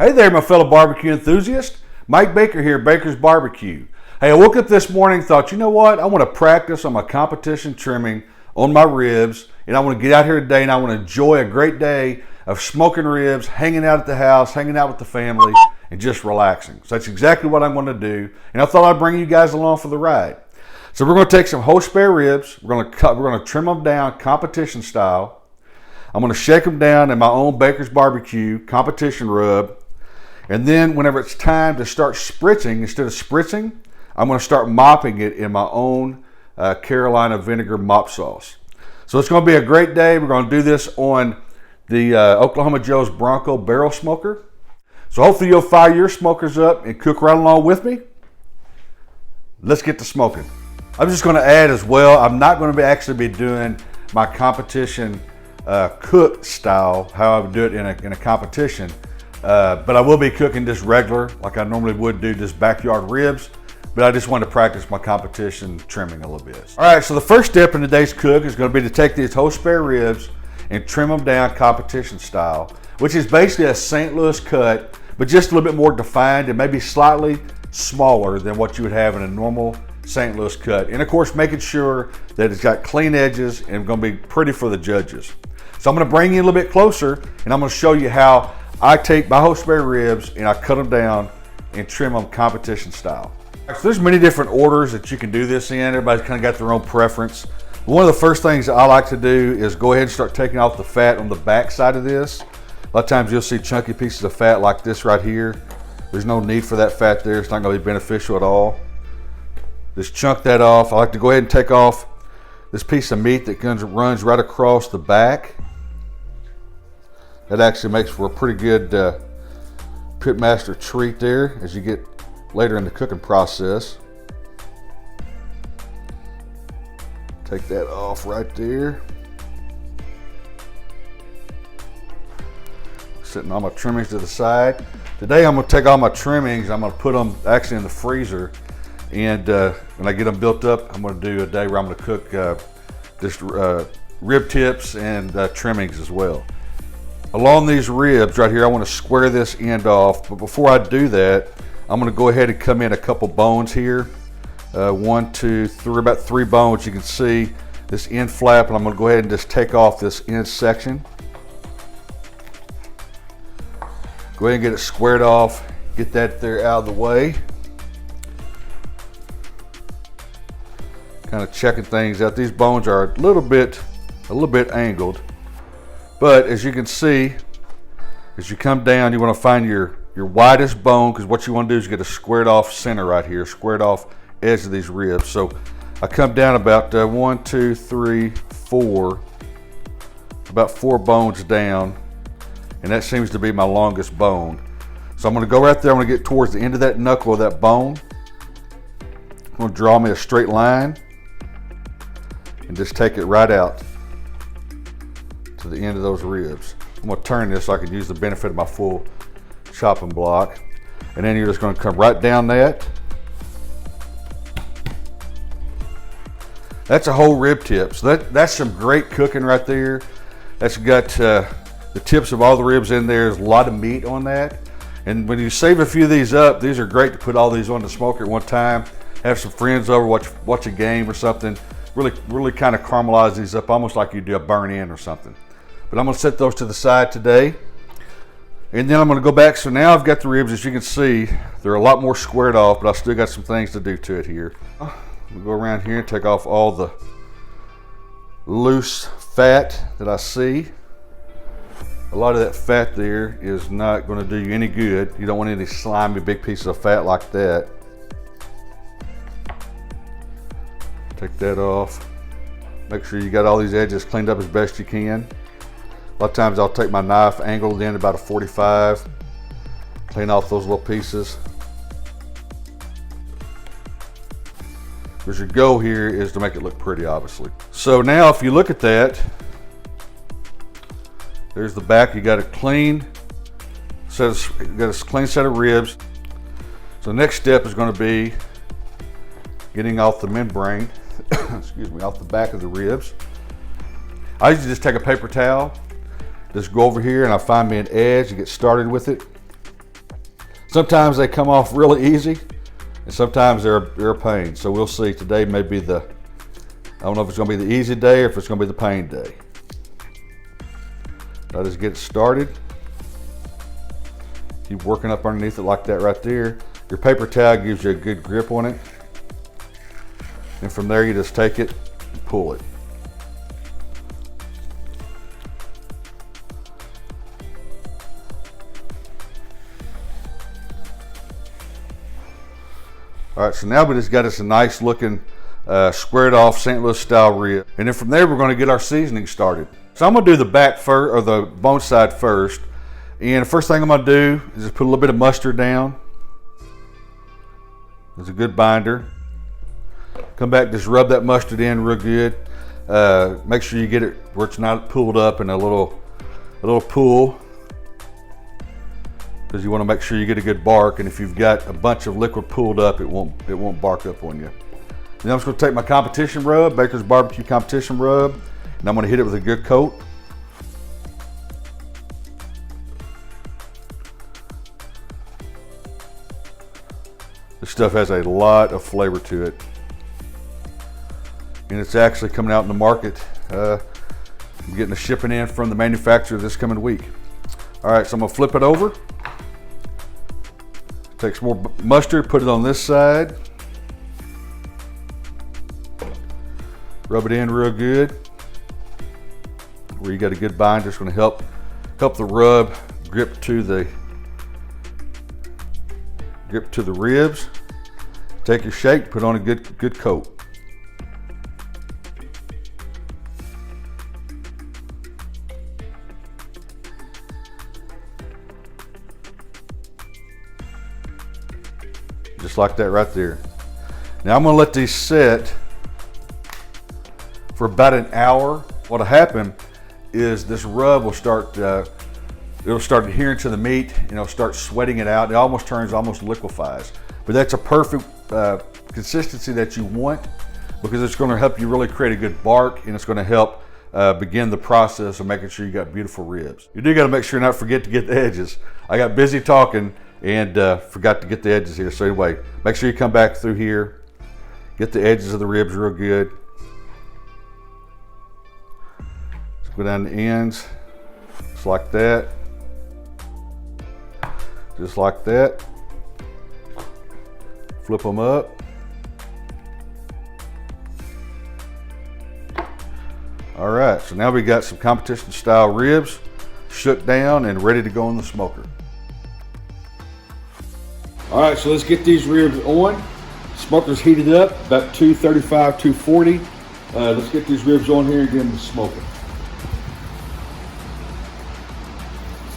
Hey there, my fellow barbecue enthusiast. Mike Baker here, Baker's Barbecue. Hey, I woke up this morning and thought, you know what? I want to practice on my competition trimming on my ribs, and I want to get out here today and I want to enjoy a great day of smoking ribs, hanging out at the house, hanging out with the family, and just relaxing. So that's exactly what I'm going to do, and I thought I'd bring you guys along for the ride. So we're going to take some whole spare ribs. We're going to trim them down competition style. I'm going to shake them down in my own Baker's Barbecue competition rub. And then whenever it's time to start spritzing, instead of spritzing, I'm going to start mopping it in my own Carolina Vinegar Mop Sauce. So it's going to be a great day. We're going to do this on the Oklahoma Joe's Bronco Barrel Smoker. So hopefully you'll fire your smokers up and cook right along with me. Let's get to smoking. I'm just going to add as well, I'm not going to actually be doing my competition cook style, how I would do it in a competition. But I will be cooking just regular, like I normally would do, just backyard ribs. But I just wanted to practice my competition trimming a little bit. All right, so the first step in today's cook is going to be to take these whole spare ribs and trim them down competition style, which is basically a St. Louis cut, but just a little bit more defined and maybe slightly smaller than what you would have in a normal St. Louis cut. And of course, making sure that it's got clean edges and going to be pretty for the judges. So I'm going to bring you a little bit closer and I'm going to show you how I take my whole spare ribs and I cut them down and trim them competition style. So there's many different orders that you can do this in. Everybody's kind of got their own preference. One of the first things that I like to do is go ahead and start taking off the fat on the back side of this. A lot of times you'll see chunky pieces of fat like this right here. There's no need for that fat there. It's not going to be beneficial at all. Just chunk that off. I like to go ahead and take off this piece of meat that runs right across the back. That actually makes for a pretty good pitmaster treat there as you get later in the cooking process. Take that off right there. Setting all my trimmings to the side. Today I'm going to take all my trimmings, I'm going to put them actually in the freezer, and when I get them built up, I'm going to do a day where I'm going to cook just rib tips and trimmings as well. Along these ribs right here, I want to square this end off, but before I do that, I'm going to go ahead and come in a couple bones here. 1, 2, 3, about 3 bones. You can see this end flap, and I'm going to go ahead and just take off this end section. Go ahead and get it squared off, get that there out of the way. Kind of checking things out. These bones are a little bit angled. But as you can see, as you come down, you want to find your widest bone, because what you want to do is get a squared off center right here, squared off edge of these ribs. So I come down about 1, 2, 3, 4, about 4 bones down, and that seems to be my longest bone. So I'm going to go right there. I'm going to get towards the end of that knuckle of that bone. I'm going to draw me a straight line and just take it right out to the end of those ribs. I'm going to turn this so I can use the benefit of my full chopping block, and then you're just going to come right down that. That's a whole rib tip. So that's some great cooking right there. That's got the tips of all the ribs in there. There's a lot of meat on that, and when you save a few of these up, these are great to put all these on the smoker at one time, have some friends over, watch a game or something. Really kind of caramelize these up, almost like you do a burn-in or something. But I'm going to set those to the side today. And then I'm going to go back. So now I've got the ribs. As you can see, they're a lot more squared off, but I still got some things to do to it here. I'm going to go around here and take off all the loose fat that I see. A lot of that fat there is not going to do you any good. You don't want any slimy big pieces of fat like that. Take that off. Make sure you got all these edges cleaned up as best you can. A lot of times I'll take my knife angled in about a 45, clean off those little pieces. Because your goal here is to make it look pretty, obviously. So now if you look at that, there's the back. You got a clean set of ribs. So the next step is going to be getting off the membrane, excuse me, off the back of the ribs. I usually just take a paper towel, just go over here and I find me an edge and get started with it. Sometimes they come off really easy, and sometimes they're a pain. So we'll see. Today may be I don't know if it's going to be the easy day or if it's going to be the pain day. I'll just get it started. Keep working up underneath it like that right there. Your paper towel gives you a good grip on it. And from there you just take it and pull it. All right, so now we just got us a nice looking squared off St. Louis style rib. And then from there we're going to get our seasoning started. So I'm going to do the back first, or the bone side first. And the first thing I'm going to do is just put a little bit of mustard down. It's a good binder. Come back, just rub that mustard in real good. Make sure you get it where it's not pulled up in a little pool, because you want to make sure you get a good bark. And if you've got a bunch of liquid pulled up, it won't bark up on you. Then I'm just going to take my competition rub, Baker's Barbecue competition rub, and I'm going to hit it with a good coat. This stuff has a lot of flavor to it, and it's actually coming out in the market. I'm getting the shipping in from the manufacturer this coming week. All right, so I'm gonna flip it over. Take some more mustard, put it on this side. Rub it in real good. Where you got a good binder, it's gonna help the rub grip to the ribs. Take your shake, put on a good coat. Just like that right there. Now I'm going to let these sit for about an hour. What'll happen is this rub will start adhering to the meat, and it'll start sweating it out. It almost liquefies. But that's a perfect consistency that you want, because it's going to help you really create a good bark, and it's going to help begin the process of making sure you got beautiful ribs. You do got to make sure not to forget to get the edges. I got busy talking and forgot to get the edges here. So anyway, make sure you come back through here, get the edges of the ribs real good. Let's go down the ends, just like that. Just like that. Flip them up. All right, so now we got some competition style ribs shook down and ready to go in the smoker. All right, so let's get these ribs on. Smoker's heated up, about 235, 240. Let's get these ribs on here and get them to smoking.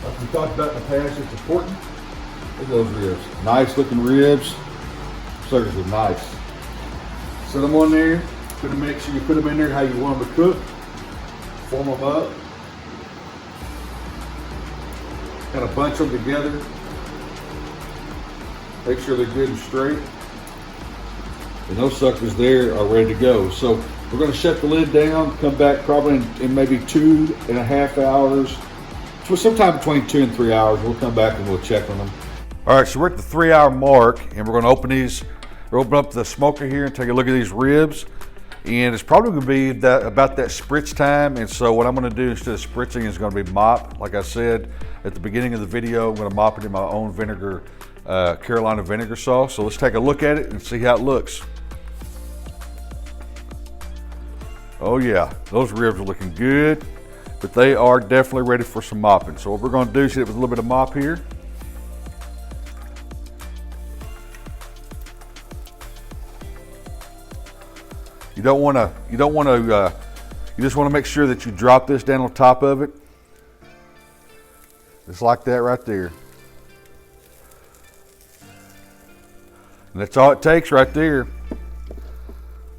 Like we talked about in the past, it's important. Look at those ribs. Nice looking ribs. Suckers are nice. Set them on there. Make sure you put them in there how you want them to cook. Form them up. Kind of bunch them together. Make sure they're good and straight. And those suckers there are ready to go. So we're going to shut the lid down, come back probably in maybe 2.5 hours. So sometime between 2 and 3 hours, we'll come back and we'll check on them. All right, so we're at the 3-hour mark, and we're going to open up the smoker here and take a look at these ribs. And it's probably going to be about that spritz time. And so what I'm going to do instead of spritzing is going to be mop. Like I said at the beginning of the video, I'm going to mop it in my own vinegar, Carolina vinegar sauce. So let's take a look at it and see how it looks. Oh yeah, those ribs are looking good, but they are definitely ready for some mopping. So what we're going to do is hit it with a little bit of mop here. You just want to make sure that you drop this down on top of it. Just like that right there. And that's all it takes right there.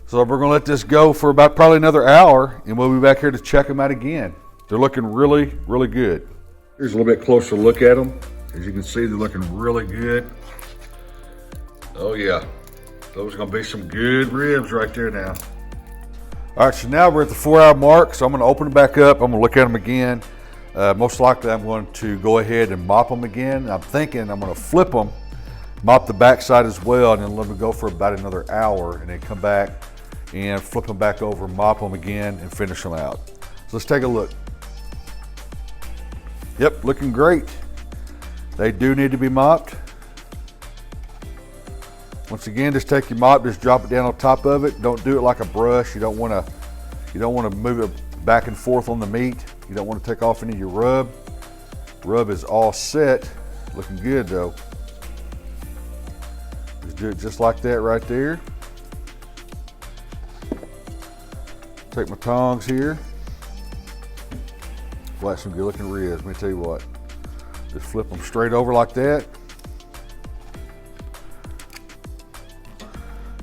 So we're gonna let this go for about probably another hour, and we'll be back here to check them out again. They're looking really, really good. Here's a little bit closer look at them. As you can see, they're looking really good. Oh yeah, those are gonna be some good ribs right there now. All right, so now we're at the 4-hour mark, so I'm gonna open them back up. I'm gonna look at them again. Most likely I'm going to go ahead and mop them again. I'm thinking I'm gonna flip them mop the backside as well, and then let them go for about another hour, and then come back and flip them back over, mop them again, and finish them out. So let's take a look. Yep, looking great. They do need to be mopped. Once again, just take your mop, just drop it down on top of it. Don't do it like a brush. You don't want to move it back and forth on the meat. You don't want to take off any of your rub. Rub is all set. Looking good though. Just do it just like that right there. Take my tongs here. Flat some good looking ribs. Let me tell you what. Just flip them straight over like that.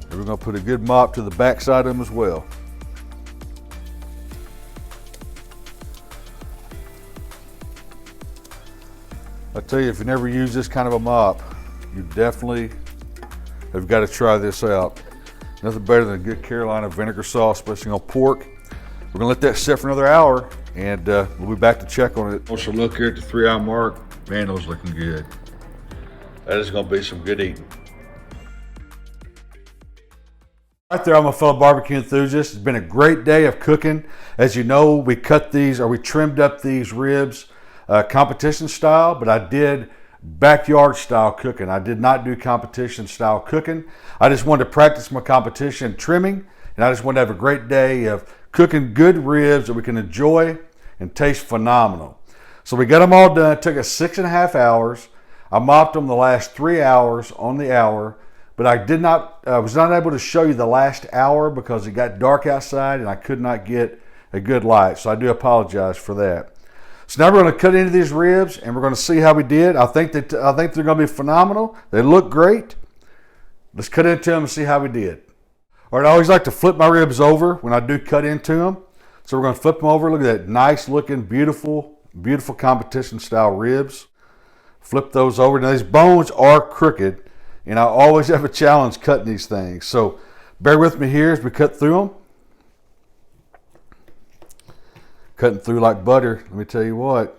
And we're going to put a good mop to the back side of them as well. I tell you, if you never use this kind of a mop, you definitely have got to try this out. Nothing better than a good Carolina vinegar sauce, especially on pork. We're gonna let that sit for another hour, and we'll be back to check on it. Also look here at the 3-hour mark. Man, those looking good. That is gonna be some good eating. Right there, all my fellow barbecue enthusiasts. It's been a great day of cooking. As you know, we trimmed up these ribs competition style, but I did backyard style cooking. I did not do competition style cooking. I just wanted to practice my competition trimming, and I just wanted to have a great day of cooking good ribs that we can enjoy and taste phenomenal. So we got them all done. It took us 6.5 hours. I mopped them the last 3 hours on the hour, but I was not able to show you the last hour because it got dark outside and I could not get a good light. So I do apologize for that. So now we're going to cut into these ribs and we're going to see how we did. I think they're going to be phenomenal. They look great. Let's cut into them and see how we did. All right, I always like to flip my ribs over when I do cut into them. So we're going to flip them over. Look at that nice looking, beautiful, beautiful competition style ribs. Flip those over. Now these bones are crooked and I always have a challenge cutting these things. So bear with me here as we cut through them. Cutting through like butter, let me tell you what.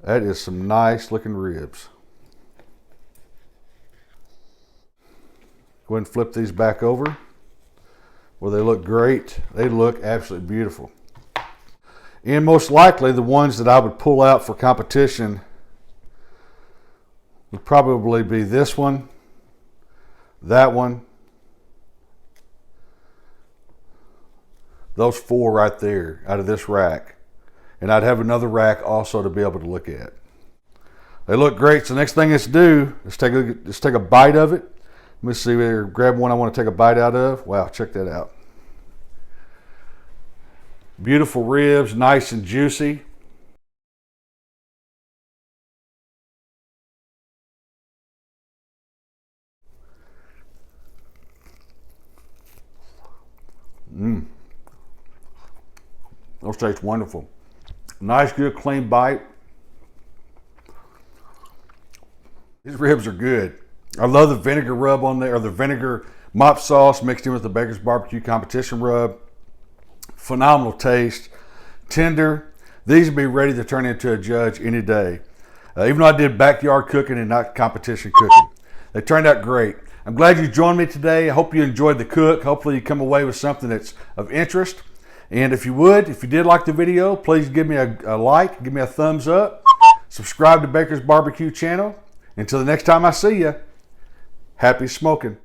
That is some nice looking ribs. Go ahead and flip these back over. Well, they look great. They look absolutely beautiful. And most likely the ones that I would pull out for competition would probably be this one, that one, those 4 right there out of this rack. And I'd have another rack also to be able to look at. They look great. So the next thing is to do is take a bite of it. Let me see here, grab one I want to take a bite out of. Wow, check that out. Beautiful ribs, nice and juicy. Those taste wonderful. Nice, good, clean bite. These ribs are good. I love the vinegar rub on there, or the vinegar mop sauce mixed in with the Baker's Barbecue competition rub. Phenomenal taste, tender. These would be ready to turn into a judge any day. Even though I did backyard cooking and not competition cooking. They turned out great. I'm glad you joined me today. I hope you enjoyed the cook. Hopefully you come away with something that's of interest. And if you did like the video, please give me a like, give me a thumbs up, subscribe to Baker's Barbecue channel. Until the next time I see you, happy smoking.